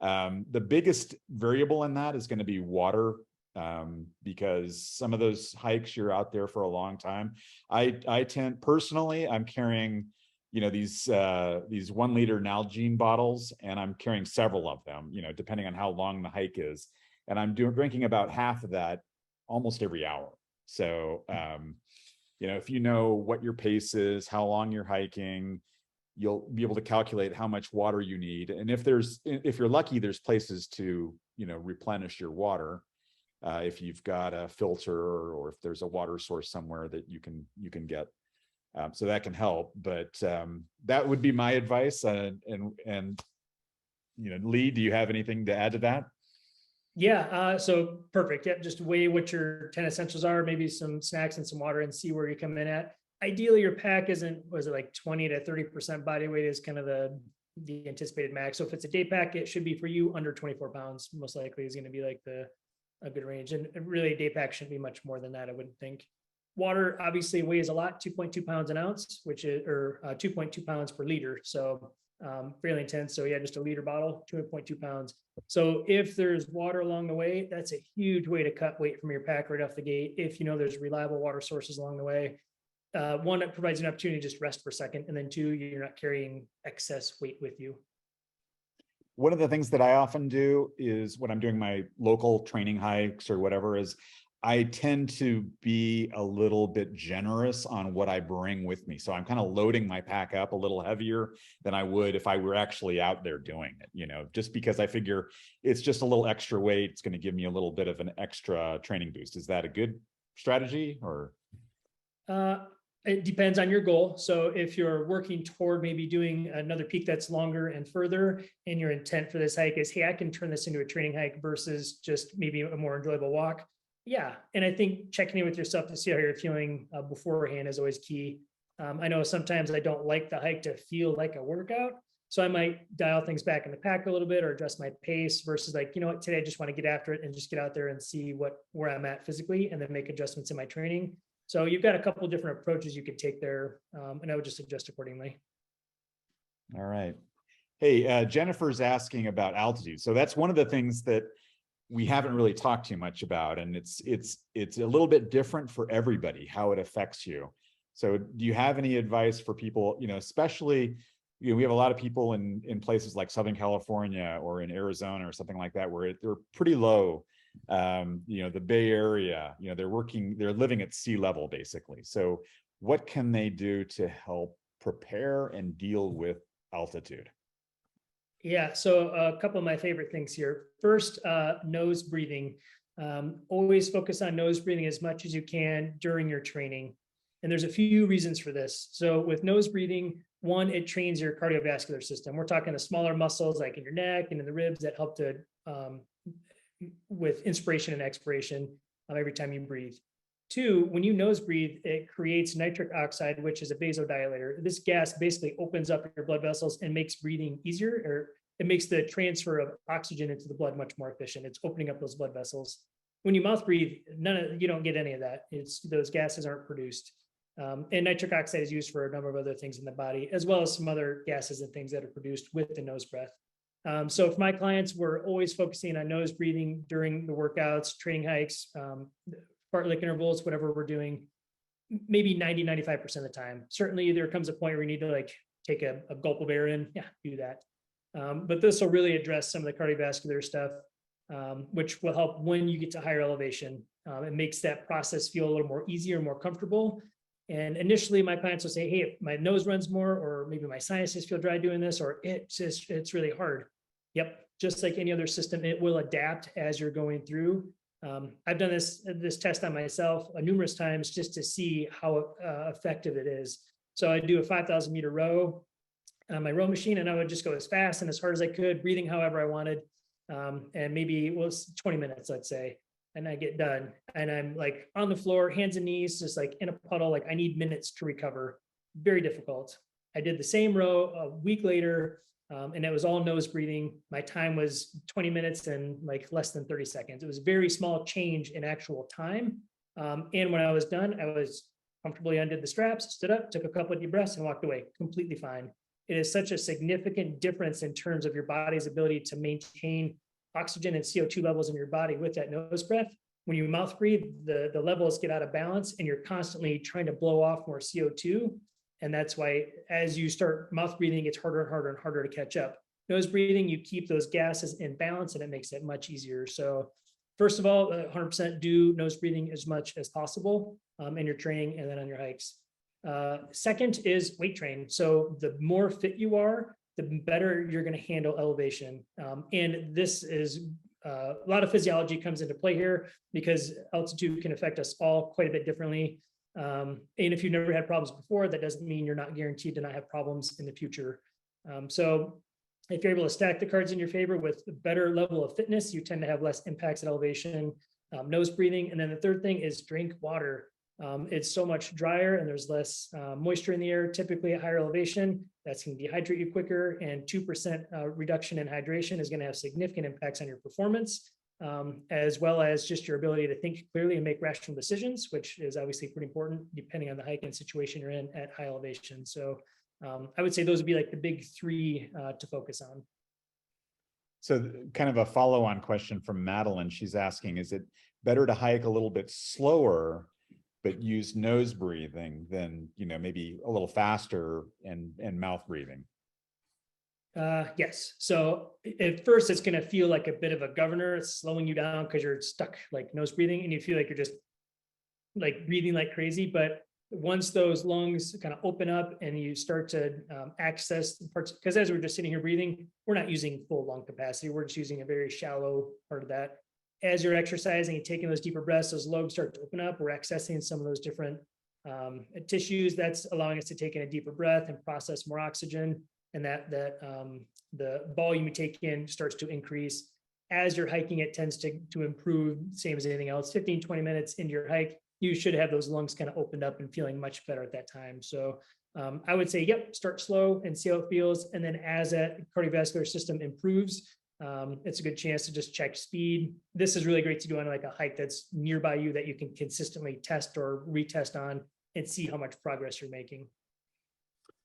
The biggest variable in that is going to be water, because some of those hikes you're out there for a long time. I tend personally, I'm carrying, these 1 liter Nalgene bottles, and I'm carrying several of them, depending on how long the hike is. And I'm drinking about half of that almost every hour. So, if you know what your pace is, how long you're hiking, you'll be able to calculate how much water you need. And if you're lucky, there's places to, replenish your water. If you've got a filter or if there's a water source somewhere that you can get. So that can help, but that would be my advice. And Lee, do you have anything to add to that? Yeah, so perfect. Yep, just weigh what your 10 essentials are, maybe some snacks and some water, and see where you come in at. Ideally, your pack was it like 20 to 30% body weight is kind of the anticipated max. So if it's a day pack, it should be for you under 24 pounds, most likely is going to be like a good range. And really a day pack shouldn't be much more than that, I wouldn't think. Water obviously weighs a lot, 2.2 pounds an ounce, or 2.2 pounds per liter. So fairly intense. So yeah, just a liter bottle, 2.2 pounds. So if there's water along the way, that's a huge way to cut weight from your pack right off the gate. If there's reliable water sources along the way, one, it provides an opportunity to just rest for a second, and then 2, you're not carrying excess weight with you. One of the things that I often do is when I'm doing my local training hikes or whatever is I tend to be a little bit generous on what I bring with me. So I'm kind of loading my pack up a little heavier than I would if I were actually out there doing it, just because I figure it's just a little extra weight. It's going to give me a little bit of an extra training boost. Is that a good strategy or? It depends on your goal. So if you're working toward maybe doing another peak that's longer and further, and your intent for this hike is, hey, I can turn this into a training hike versus just maybe a more enjoyable walk. Yeah. And I think checking in with yourself to see how you're feeling beforehand is always key. I know sometimes I don't like the hike to feel like a workout. So I might dial things back in the pack a little bit or adjust my pace versus like, what, today I just want to get after it and just get out there and see where I'm at physically and then make adjustments in my training. So you've got a couple of different approaches you could take there. And I would just adjust accordingly. All right. Hey, Jennifer's asking about altitude. So that's one of the things that we haven't really talked too much about, and it's a little bit different for everybody how it affects you. So do you have any advice for people, especially, we have a lot of people in places like Southern California or in Arizona or something like that, where they're pretty low. The Bay Area, they're living at sea level basically. So what can they do to help prepare and deal with altitude? Yeah, so a couple of my favorite things here. First, nose breathing. Always focus on nose breathing as much as you can during your training. And there's a few reasons for this. So with nose breathing, one, it trains your cardiovascular system. We're talking the smaller muscles like in your neck and in the ribs that help to with inspiration and expiration every time you breathe. Two, when you nose breathe, it creates nitric oxide, which is a vasodilator. This gas basically opens up your blood vessels and makes breathing easier, or it makes the transfer of oxygen into the blood much more efficient. It's opening up those blood vessels. When you mouth breathe, you don't get any of that. Those gases aren't produced. And nitric oxide is used for a number of other things in the body, as well as some other gases and things that are produced with the nose breath. So if my clients were always focusing on nose breathing during the workouts, training hikes, fartlek intervals, whatever we're doing, maybe 90-95% of the time. Certainly there comes a point where you need to take a gulp of air in. Yeah, do that. But this will really address some of the cardiovascular stuff, which will help when you get to higher elevation. It makes that process feel a little more easier, more comfortable. And initially my clients will say, hey, if my nose runs more, or maybe my sinuses feel dry doing this, or it's really hard. Yep, just like any other system, it will adapt as you're going through. I've done this test on myself numerous times just to see how effective it is. So I do a 5,000 meter row on my row machine, and I would just go as fast and as hard as I could, breathing however I wanted. And maybe it was 20 minutes, let's say, and I get done. And I'm on the floor, hands and knees, just in a puddle, I need minutes to recover. Very difficult. I did the same row a week later, and it was all nose breathing. My time was 20 minutes and less than 30 seconds. It was a very small change in actual time. And when I was done, I was comfortably undid the straps, stood up, took a couple of deep breaths and walked away completely fine. It is such a significant difference in terms of your body's ability to maintain oxygen and CO2 levels in your body with that nose breath. When you mouth breathe, the levels get out of balance and you're constantly trying to blow off more CO2. And that's why as you start mouth breathing, it's harder and harder and harder to catch up. Nose breathing, you keep those gases in balance and it makes it much easier. So first of all, 100% do nose breathing as much as possible in your training and then on your hikes. Second is weight train. So the more fit you are, the better you're going to handle elevation. And this is a lot of physiology comes into play here because altitude can affect us all quite a bit differently. And if you've never had problems before, that doesn't mean you're not guaranteed to not have problems in the future. So if you're able to stack the cards in your favor with a better level of fitness, you tend to have less impacts at elevation, nose breathing. And then the third thing is drink water. It's so much drier and there's less moisture in the air, typically at higher elevation. That's going to dehydrate you quicker, and 2% reduction in hydration is going to have significant impacts on your performance, as well as just your ability to think clearly and make rational decisions, which is obviously pretty important depending on the hike and situation you're in at high elevation. So I would say those would be the big three to focus on. So kind of a follow-on question from Madeline. She's asking, is it better to hike a little bit slower but use nose breathing than, maybe a little faster and mouth breathing? Yes. So at first it's going to feel like a bit of a governor. It's slowing you down because you're stuck nose breathing and you feel like you're just breathing like crazy. But once those lungs kind of open up and you start to access the parts, because as we're just sitting here breathing, we're not using full lung capacity. We're just using a very shallow part of that. As you're exercising and taking those deeper breaths, those lobes start to open up. We're accessing some of those different tissues. That's allowing us to take in a deeper breath and process more oxygen. And the volume you take in starts to increase. As you're hiking, it tends to improve, same as anything else. 15, 20 minutes into your hike, you should have those lungs kind of opened up and feeling much better at that time. So I would say, yep, start slow and see how it feels. And then as that cardiovascular system improves, it's a good chance to just check speed. This is really great to do on a hike that's nearby you that you can consistently test or retest on and see how much progress you're making.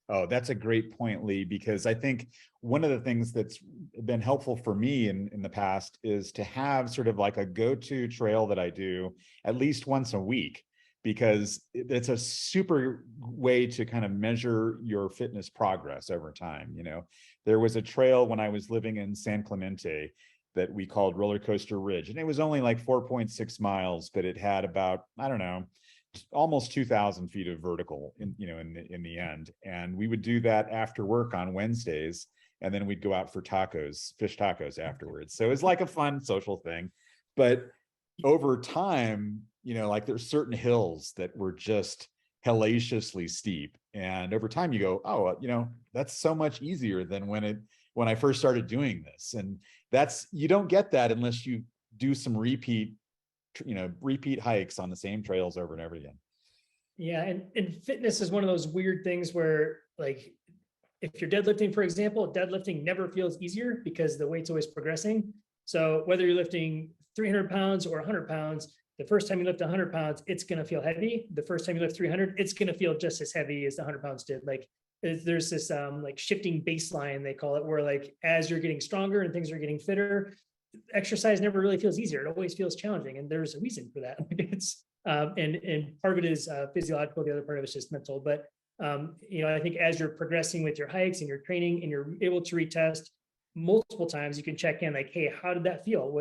Oh, that's a great point, Lee, because I think one of the things that's been helpful for me in the past is to have sort of like a go-to trail that I do at least once a week, because it's a super way to kind of measure your fitness progress over time. You know, there was a trail when I was living in San Clemente that we called Roller Coaster Ridge, and it was only like 4.6 miles, but it had about, I don't know, almost 2,000 feet of vertical in the end. And we would do that after work on Wednesdays. And then we'd go out for tacos, fish tacos afterwards. So it's like a fun social thing. But over time, like there's certain hills that were just hellaciously steep. And over time you go, oh, that's so much easier than when I first started doing this. And you don't get that unless you do some repeat hikes on the same trails over and over again. Yeah, and fitness is one of those weird things where, like, if you're deadlifting, for example, deadlifting never feels easier because the weight's always progressing. So whether you're lifting 300 pounds or 100 pounds, the first time you lift 100 pounds, it's going to feel heavy. The first time you lift 300, it's going to feel just as heavy as the 100 pounds did. Like, there's this like shifting baseline, they call it, where like as you're getting stronger and things are getting fitter, exercise never really feels easier. It always feels challenging, and there's a reason for that. It's and part of it is physiological. The other part of it is just mental. But I think as you're progressing with your hikes and your training, and you're able to retest multiple times, you can check in like, hey, how did that feel?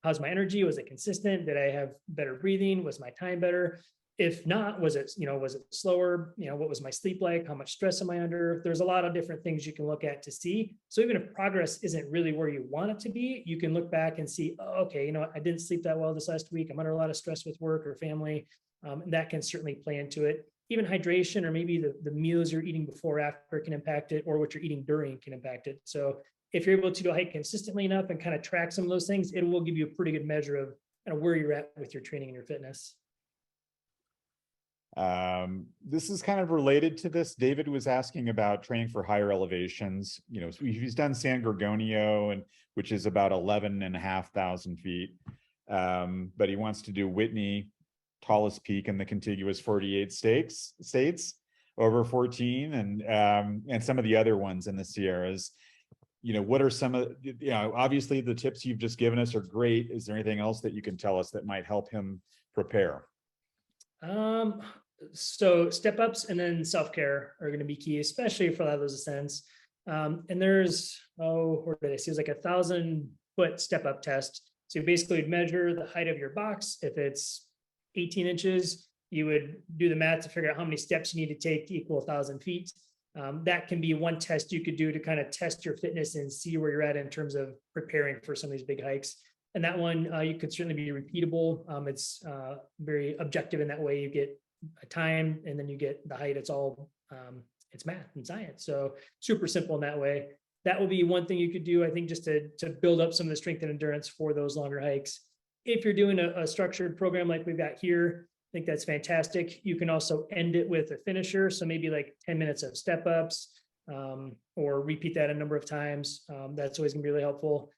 How's my energy? Was it consistent? Did I have better breathing? Was my time better? If not, was it slower? What was my sleep like? How much stress am I under? There's a lot of different things you can look at to see. So even if progress isn't really where you want it to be, you can look back and see, oh, okay, I didn't sleep that well this last week. I'm under a lot of stress with work or family. And that can certainly play into it. Even hydration, or maybe the meals you're eating before or after can impact it, or what you're eating during can impact it. So if you're able to do a hike consistently enough and kind of track some of those things, it will give you a pretty good measure of kind of where you're at with your training and your fitness. This is kind of related to this. David was asking about training for higher elevations. He's done San Gorgonio, which is about 11,500 feet. But he wants to do Whitney, tallest peak in the contiguous 48 states, over 14, and some of the other ones in the Sierras. What are some of, obviously the tips you've just given us are great. Is there anything else that you can tell us that might help him prepare? So step ups and then self-care are going to be key, especially for a lot of those ascents. And there's, where did I see? It was like 1,000-foot step up test. So you basically would measure the height of your box. If it's 18 inches, you would do the math to figure out how many steps you need to take to equal 1,000 feet. That can be one test you could do to kind of test your fitness and see where you're at in terms of preparing for some of these big hikes. And that one, you could certainly be repeatable. It's very objective in that way. You get a time and then you get the height. It's all, it's math and science. So super simple in that way. That will be one thing you could do, I think, just to build up some of the strength and endurance for those longer hikes. If you're doing a structured program like we've got here, I think that's fantastic. You can also end it with a finisher. So maybe like 10 minutes of step ups, or repeat that a number of times. That's always gonna be really helpful.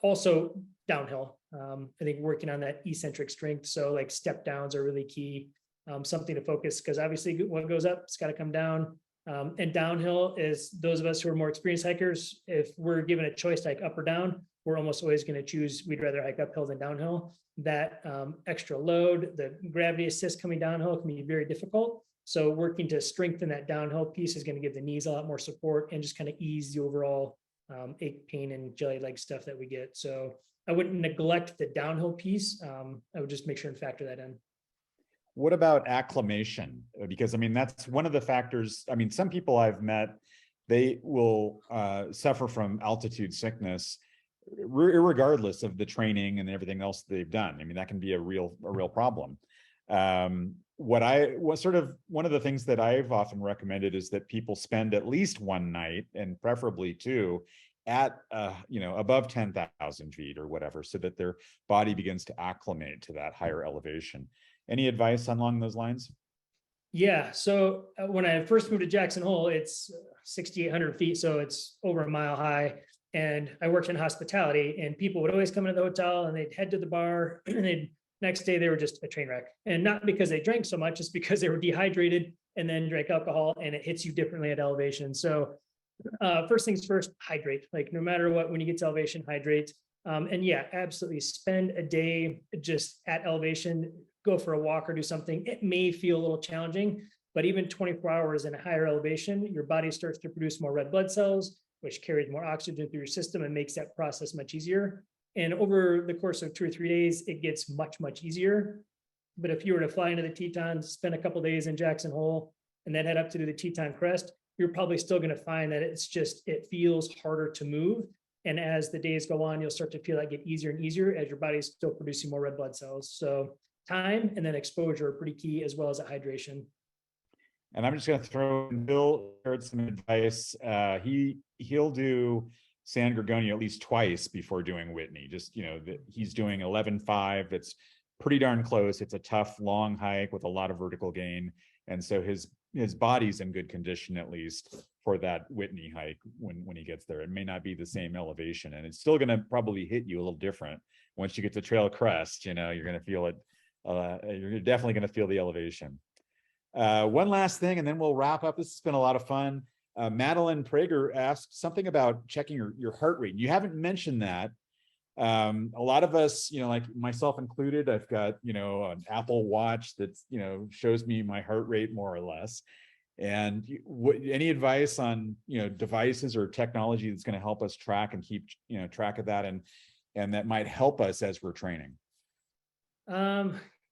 Also downhill. I think working on that eccentric strength. So like step downs are really key. Something to focus, because obviously what goes up, it's got to come down. And downhill is those of us who are more experienced hikers. If we're given a choice to hike up or down, we're almost always going to choose, we'd rather hike uphill than downhill. That extra load, the gravity assist coming downhill can be very difficult. So working to strengthen that downhill piece is going to give the knees a lot more support and just kind of ease the overall ache, pain, and jelly leg stuff that we get. So I wouldn't neglect the downhill piece. I would just make sure and factor that in. What about acclimation? Because that's one of the factors. Some people I've met, they will suffer from altitude sickness, regardless of the training and everything else they've done. That can be a real problem. One of the things that I've often recommended is that people spend at least one night, and preferably two, at above 10,000 feet or whatever, so that their body begins to acclimate to that higher elevation. Any advice along those lines? Yeah. So when I first moved to Jackson Hole, it's 6,800 feet. So it's over a mile high. And I worked in hospitality, and people would always come into the hotel and they'd head to the bar and they'd Next day, they were just a train wreck. And not because they drank so much, it's because they were dehydrated and then drank alcohol, and it hits you differently at elevation. So first things first, hydrate. Like no matter what, when you get to elevation, hydrate. And yeah, absolutely spend a day just at elevation, go for a walk or do something. It may feel a little challenging, but even 24 hours in a higher elevation, your body starts to produce more red blood cells, which carries more oxygen through your system and makes that process much easier. And over the course of 2 or 3 days, it gets much, much easier. But if you were to fly into the Tetons, spend a couple of days in Jackson Hole, and then head up to do the Teton Crest, you're probably still going to find that it feels harder to move. And as the days go on, you'll start to feel that get easier and easier as your body's still producing more red blood cells. So time and then exposure are pretty key, as well as hydration. And I'm just going to throw in Bill heard some advice. He'll do San Gorgonio at least twice before doing Whitney. Just, he's doing 11.5. It's pretty darn close. It's a tough, long hike with a lot of vertical gain. And so his body's in good condition, at least for that Whitney hike when he gets there. It may not be the same elevation, and it's still going to probably hit you a little different. Once you get to Trail Crest, you're going to feel it. You're definitely going to feel the elevation. One last thing, and then we'll wrap up. This has been a lot of fun. Madeline Prager asked something about checking your heart rate. You haven't mentioned that. A lot of us, like myself included, I've got, an Apple Watch that, shows me my heart rate more or less. And any advice on, devices or technology that's going to help us track and keep, track of that, and that might help us as we're training?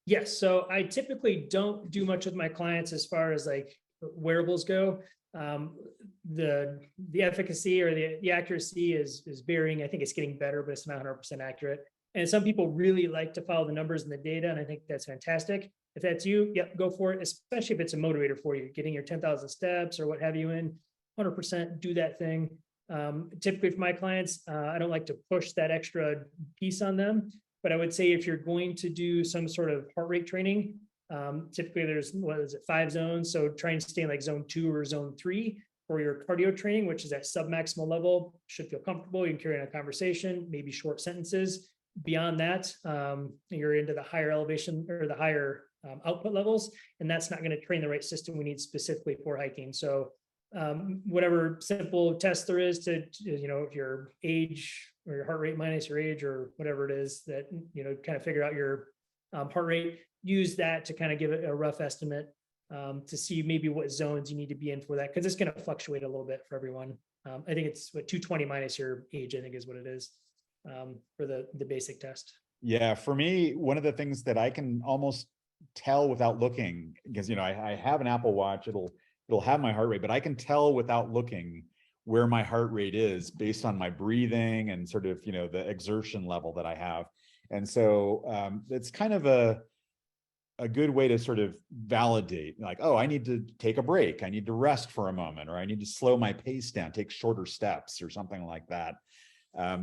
Yes. So I typically don't do much with my clients as far as like wearables go. The efficacy or the accuracy is varying. I think it's getting better, but it's not 100% accurate. And some people really like to follow the numbers and the data, and I think that's fantastic. If that's you, yep, go for it, especially if it's a motivator for you, getting your 10,000 steps or what have you in, 100% do that thing. Typically for my clients, I don't like to push that extra piece on them, but I would say if you're going to do some sort of heart rate training, typically there's, 5 zones. So try and stay in like zone 2 or zone 3 for your cardio training, which is at sub-maximal level. Should feel comfortable. You can carry on a conversation, maybe short sentences. Beyond that, you're into the higher elevation or the higher output levels, and that's not going to train the right system we need specifically for hiking. So whatever simple test there is to, if your age or your heart rate minus your age or whatever it is that, kind of figure out your heart rate, use that to kind of give it a rough estimate to see maybe what zones you need to be in for that, because it's going to fluctuate a little bit for everyone. I think it's 220 minus your age, I think is what it is for the basic test. Yeah, for me, one of the things that I can almost tell without looking, because I have an Apple Watch, it'll have my heart rate, but I can tell without looking where my heart rate is based on my breathing and sort of the exertion level that I have. And so it's kind of a good way to sort of validate, like, oh, I need to take a break, I need to rest for a moment, or I need to slow my pace down, take shorter steps or something like that,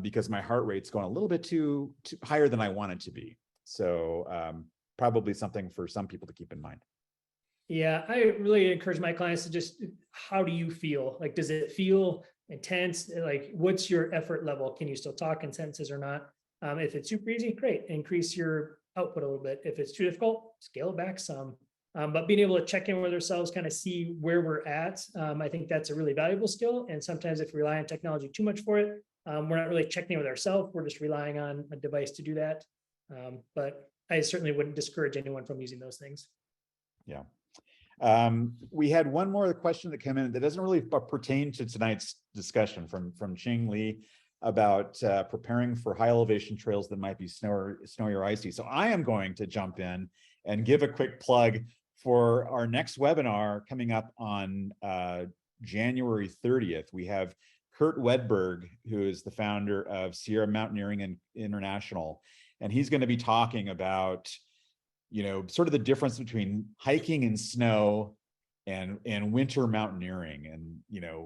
because my heart rate's going a little bit too higher than I want it to be. So probably something for some people to keep in mind. Yeah, I really encourage my clients to just, how do you feel? Like, does it feel intense? Like, what's your effort level? Can you still talk in sentences or not? If it's super easy, great, increase your output a little bit. If it's too difficult, scale it back some. But being able to check in with ourselves, kind of see where we're at, I think that's a really valuable skill. And sometimes if we rely on technology too much for it, we're not really checking in with ourselves. We're just relying on a device to do that. But I certainly wouldn't discourage anyone from using those things. Yeah. We had one more question that came in that doesn't really pertain to tonight's discussion from Ching Li about preparing for high elevation trails that might be snowy or icy. So I am going to jump in and give a quick plug for our next webinar coming up on January 30th. We have Kurt Wedberg, who is the founder of Sierra Mountaineering International, and he's going to be talking about sort of the difference between hiking in snow and winter mountaineering. And,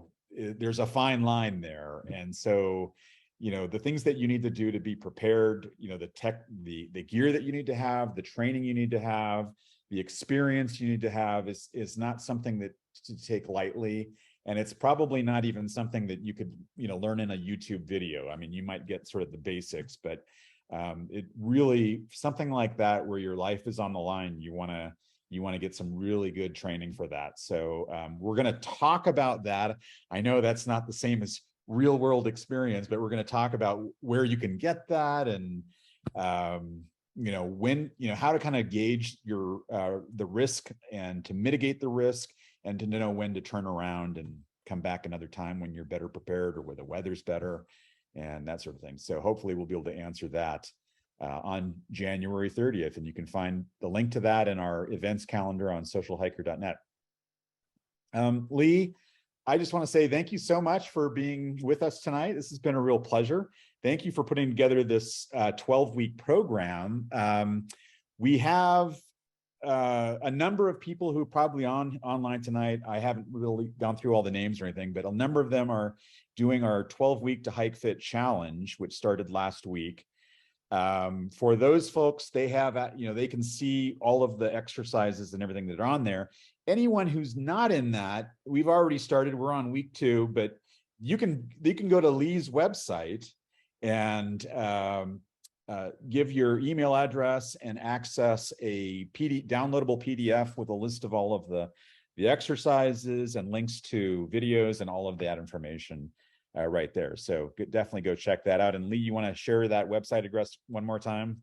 there's a fine line there. And so, the things that you need to do to be prepared, the gear that you need to have, the training you need to have, the experience you need to have is not something that to take lightly. And it's probably not even something that you could, learn in a YouTube video. I mean, you might get sort of the basics, but it really, something like that where your life is on the line, you want to get some really good training for that. So we're going to talk about that. I know that's not the same as real world experience, but we're going to talk about where you can get that, and when, how to kind of gauge your the risk and to mitigate the risk, and to know when to turn around and come back another time when you're better prepared or where the weather's better and that sort of thing. So hopefully we'll be able to answer that on January 30th. And you can find the link to that in our events calendar on socialhiker.net. Lee, I just want to say thank you so much for being with us tonight. This has been a real pleasure. Thank you for putting together this 12-week program. We have a number of people who are probably online tonight. I haven't really gone through all the names or anything, but a number of them are doing our 12-week to hike fit challenge, which started last week. For those folks, they have, they can see all of the exercises and everything that are on there. Anyone who's not in that, we've already started, we're on week 2, but they can go to Lee's website and give your email address and access a downloadable PDF with a list of all of the exercises and links to videos and all of that information right there. So definitely go check that out. And Lee, you want to share that website address one more time?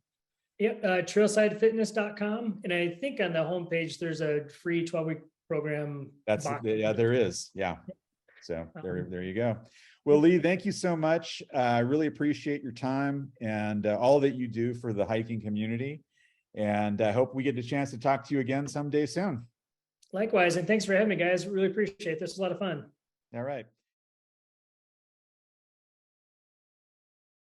Yep, trailsidefitness.com. And I think on the homepage, there's a free 12-week program. Yeah, there is. Yeah. So there you go. Well, Lee, thank you so much. I really appreciate your time and all that you do for the hiking community. And I hope we get a chance to talk to you again someday soon. Likewise. And thanks for having me, guys. Really appreciate it. This was a lot of fun. All right.